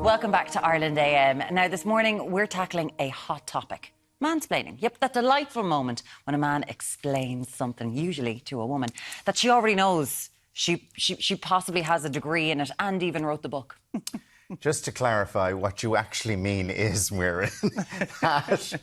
Welcome back to Ireland AM. Now, this morning, we're tackling a hot topic. Mansplaining. Yep, that delightful moment when a man explains something, usually to a woman, that she already knows. She possibly has a degree in it and even wrote the book. Just to clarify, what you actually mean is, Muireann, that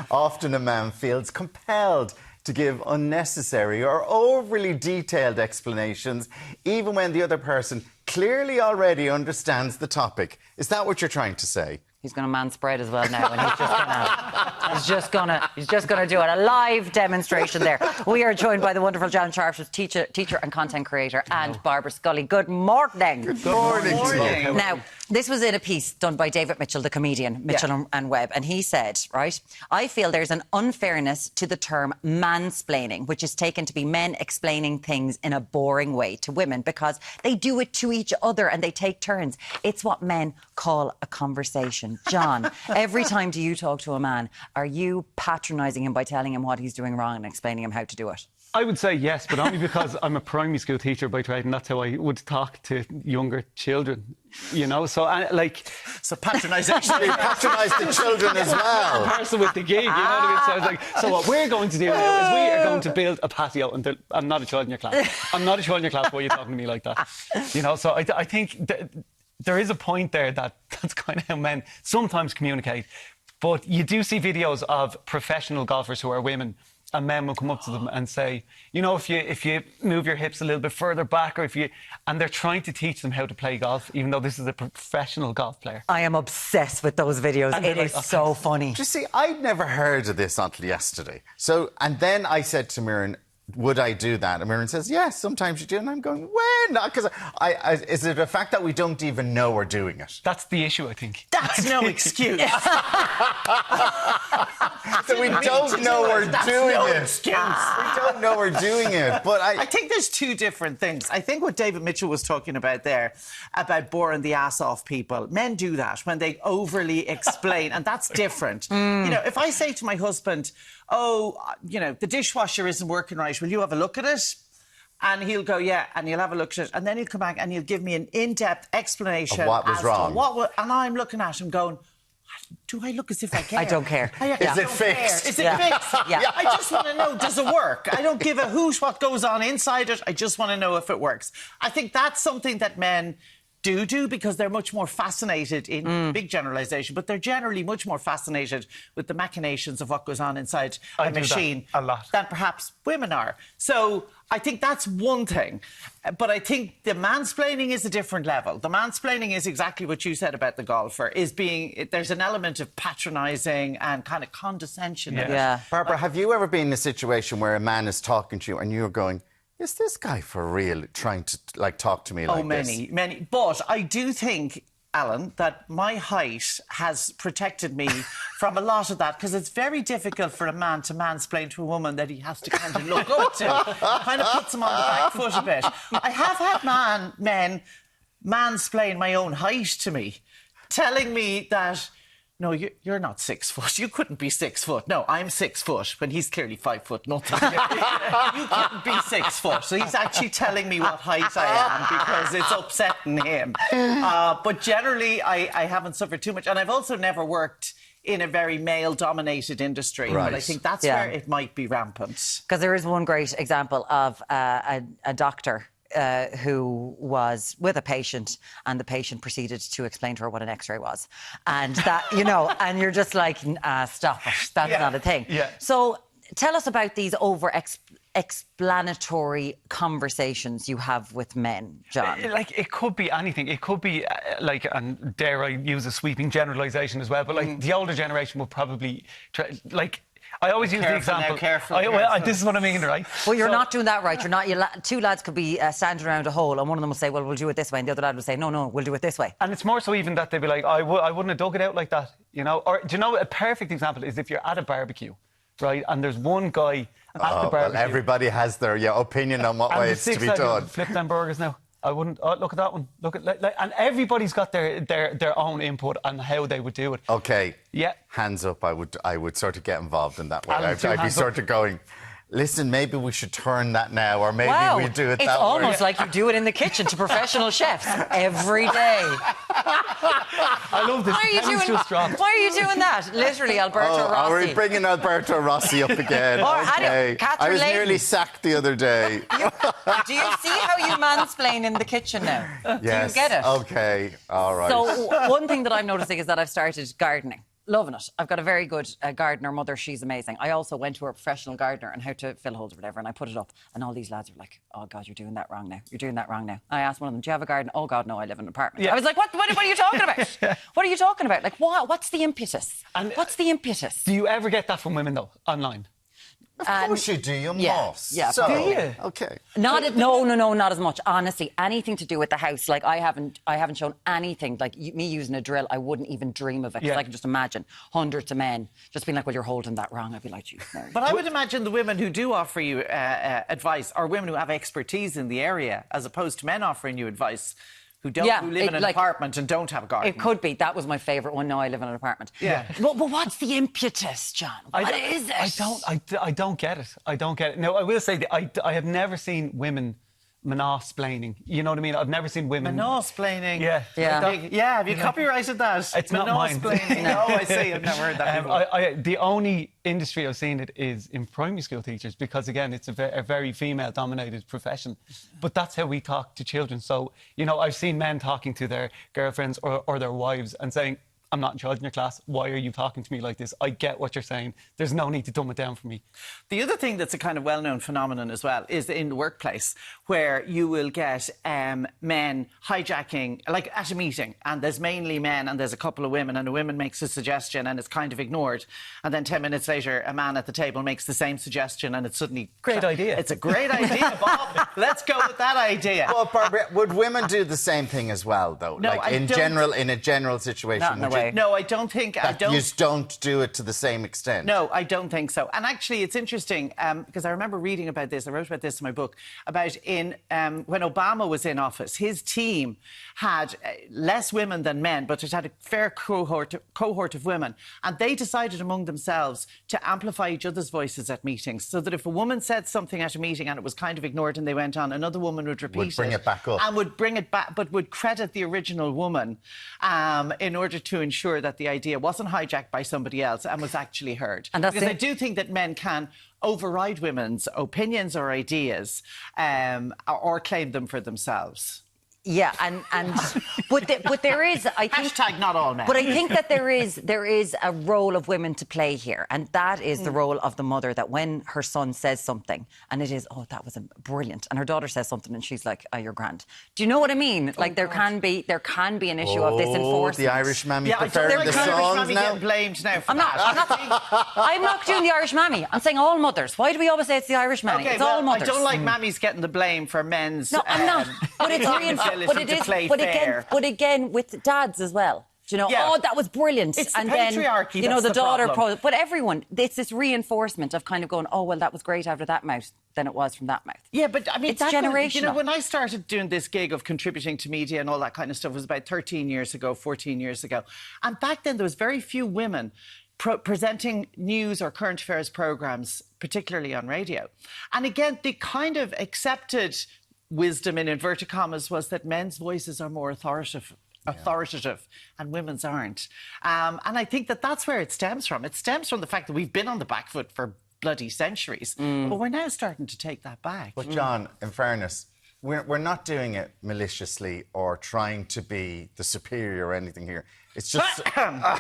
often a man feels compelled to give unnecessary or overly detailed explanations, even when the other person clearly already understands the topic. Is that what you're trying to say? He's going to manspread as well now, and he's just gonna do it. A live demonstration there. We are joined by the wonderful John Sharpson, teacher and content creator, and Barbara Scully. Good morning. Good morning. Now, this was in a piece done by David Mitchell, the comedian, Mitchell and Webb, and he said, right, I feel there's an unfairness to the term mansplaining, which is taken to be men explaining things in a boring way to women because they do it to each other and they take turns. It's what men call a conversation. John, every time do you talk to a man, are you patronising him by telling him what he's doing wrong and explaining him how to do it? I would say yes, but only because I'm a primary school teacher by trade, and that's how I would talk to younger children, you know. So, So patronisation, you patronise the children as well. Person with the gig, you know what I mean? So I was like, so what we're going to do now is we are going to build a patio, and I'm not a child in your class. I'm not a child in your class. Why are you talking to me like that? You know. So I think there is a point there that's kind of how men sometimes communicate, but you do see videos of professional golfers who are women. And men will come up to them and say, you know, if you move your hips a little bit further back, and they're trying to teach them how to play golf, even though this is a professional golf player. I am obsessed with those videos. It is so funny. You see, I'd never heard of this until yesterday. So, and then I said to Muireann, would I do that? And Muireann says, yes, sometimes you do. And I'm going, when? Because is it a fact that we don't even know we're doing it? That's the issue, I think. That's no excuse. So we don't know we're doing it. We don't know we're doing it. But I think there's two different things. I think what David Mitchell was talking about there, about boring the ass off people, men do that when they overly explain, and that's different. You know, if I say to my husband, oh, you know, the dishwasher isn't working right, will you have a look at it? And he'll go, yeah, and he'll have a look at it. And then he'll come back and he'll give me an in-depth explanation of what was wrong. And I'm looking at him going, do I look as if I care? I don't care. Is it fixed? Is it fixed? Yeah. I just want to know, does it work? I don't give a hoot what goes on inside it. I just want to know if it works. I think that's something that men do because they're much more fascinated in big generalisation, but they're generally much more fascinated with the machinations of what goes on inside a machine a lot than perhaps women are. So I think that's one thing. But I think the mansplaining is a different level. The mansplaining is exactly what you said about the golfer, there's an element of patronising and kind of condescension in it. Yeah. Barbara, have you ever been in a situation where a man is talking to you and you're going, is this guy for real trying to talk to me like this? Oh, many. But I do think, Alan, that my height has protected me from a lot of that, because it's very difficult for a man to mansplain to a woman that he has to kind of look up to. It kind of puts him on the back foot a bit. I have had men mansplain my own height to me, telling me that, no, you're not 6 foot. You couldn't be 6 foot. No, I'm 6 foot when he's clearly 5 foot nothing. You couldn't be 6 foot. So he's actually telling me what height I am because it's upsetting him. But generally, I haven't suffered too much. And I've also never worked in a very male-dominated industry. Right. But I think that's where it might be rampant. Because there is one great example of a doctor who was with a patient, and the patient proceeded to explain to her what an X-ray was, and that, you know, and you're just like, stop it, that's not a thing. Yeah. So tell us about these explanatory conversations you have with men, John. Like, it could be anything. It could be like, and dare I use a sweeping generalisation as well, but like the older generation will probably try, like. I always use the example. Careful. This is what I mean, right? Well, you're not doing that right. You're not. Two lads could be standing around a hole, and one of them will say, "Well, we'll do it this way," and the other lad will say, "No, we'll do it this way." And it's more so even that they'd be like, I wouldn't have dug it out like that, you know? Or, do you know, a perfect example is if you're at a barbecue, right, and there's one guy at the barbecue. Well, everybody has their opinion on what way it's to be done. Flip them burgers now. I wouldn't. Oh, look at that one. Look at and everybody's got their own input on how they would do it. Okay. Yeah. Hands up. I would sort of get involved in that way. I'd be sort of going, listen, maybe we should turn that now, or maybe we do it that way. It's almost like you do it in the kitchen to professional chefs every day. I love this. Why are you Pen's doing? just dropped. Why are you doing that? Literally, Alberto Rossi. Are we bringing Alberto Rossi up again? Or Okay. Catherine I was Leighton. nearly sacked the other day. Do you see how you mansplain in the kitchen now? Yes. Do you get it? Okay. All right. So one thing that I'm noticing is that I've started gardening. Loving it. I've got a very good gardener mother. She's amazing. I also went to a professional gardener and how to fill holes or whatever, and I put it up. And all these lads were like, "Oh God, you're doing that wrong now. You're doing that wrong now." I asked one of them, "Do you have a garden?" "Oh God, no, I live in an apartment." Yeah. I was like, what are you talking about? What are you talking about? Like, what's the impetus? And, What's the impetus? Do you ever get that from women, though, online? Of course you do, you yeah, must. yeah. So, Do you? Okay. No, not as much. Honestly, anything to do with the house, like I haven't shown anything. Like me using a drill, I wouldn't even dream of it. 'Cause Yeah. I can just imagine hundreds of men just being like, "Well, you're holding that wrong." I'd be like, "Geez, Mary." But I would imagine the women who do offer you advice are women who have expertise in the area, as opposed to men offering you advice who live in an apartment and don't have a garden. It could be. That was my favourite one. No, I live in an apartment. Yeah. But what's the impetus, John? What is it? I don't get it. I don't get it. No, I will say that I have never seen women mansplaining. You know what I mean? I've never seen women... Mansplaining. Yeah. Yeah. Have you copyrighted that? It's not mine. Mansplaining. No, I see. I've never heard that before. The only industry I've seen it is in primary school teachers because, again, it's a very female-dominated profession. But that's how we talk to children. So, you know, I've seen men talking to their girlfriends or their wives and saying, "I'm not in charge in your class. Why are you talking to me like this? I get what you're saying. There's no need to dumb it down for me." The other thing that's a kind of well-known phenomenon as well is in the workplace where you will get men hijacking, like at a meeting, and there's mainly men and there's a couple of women, and a woman makes a suggestion and it's kind of ignored. And then 10 minutes later, a man at the table makes the same suggestion and it's suddenly... Great idea. It's a great idea, Bob. Let's go with that idea. Well, Barbara, would women do the same thing as well, though? No, like I in a general situation, Not in a would you- way. No, I don't think... You just don't do it to the same extent. No, I don't think so. And actually, it's interesting because I remember reading about this. I wrote about this in my book about when Obama was in office, his team had less women than men, but it had a fair cohort of women, and they decided among themselves to amplify each other's voices at meetings, so that if a woman said something at a meeting and it was kind of ignored and they went on, another woman would repeat Would bring it back up. and would bring it back, but would credit the original woman in order to ensure that the idea wasn't hijacked by somebody else and was actually heard. And that's because it. I do think that men can override women's opinions or ideas or claim them for themselves. Yeah, but there is, I think... Hashtag not all men. But I think that there is a role of women to play here, and that is the role of the mother, that when her son says something and it is, "Oh, that was brilliant," and her daughter says something and she's like, "Oh, you're grand." Do you know what I mean? Like there can be an issue of this enforcement. The Irish mammy yeah, I don't preferring think the Irish sons mammy now. getting blamed now for I'm not doing the Irish mammy. I'm saying all mothers. Why do we always say it's the Irish mammy? Okay, It's all well, mothers. I don't like mammies getting the blame for men's... No, I'm not. But it's but again with dads as well. Do you know? Yeah. Oh, that was brilliant. It's the and patriarchy then, you know, that's the the daughter. problem. But everyone, it's this reinforcement of kind of going, "Oh, well, that was great out of that mouth than it was from that mouth." Yeah, but I mean, it's generational. You know, when I started doing this gig of contributing to media and all that kind of stuff, it was about 13 years ago, 14 years ago. And back then, there was very few women presenting news or current affairs programmes, particularly on radio. And again, the kind of accepted wisdom, in inverted commas, was that men's voices are more authoritative and women's aren't. And I think that that's where it stems from. It stems from the fact that we've been on the back foot for bloody centuries. But we're now starting to take that back. But John, in fairness, we're not doing it maliciously or trying to be the superior or anything here. It's just... I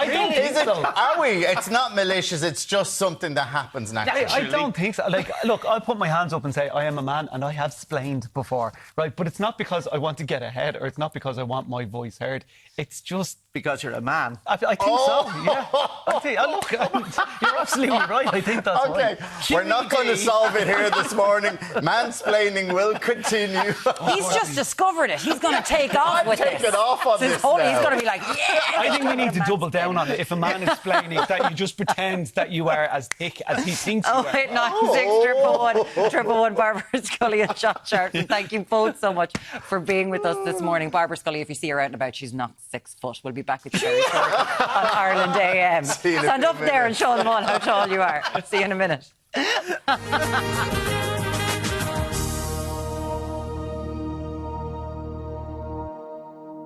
don't think so. Are we? It's not malicious. It's just something that happens naturally. I don't think so. Like, look, I'll put my hands up and say I am a man and I have splained before, right? But it's not because I want to get ahead or it's not because I want my voice heard. It's just... Because you're a man. I think so, yeah. I think, look, you're absolutely right. I think that's Okay, right. we're not going to solve it here this morning. Mansplaining will continue. He's just discovered it. He's going to take off with Take this. it off on He's this going now. to be like, "Yeah." I think we need to double down on it. If a man is splaining, that you just pretend that you are as thick as he thinks you are. 089 Barbara Scully and John Sharpson. Thank you both so much for being with us this morning. Barbara Scully, if you see her out and about, she's not 6 foot. We'll be back with you very shortly on Ireland AM. See you in a Stand few up there and show them all how tall you are. See you in a minute.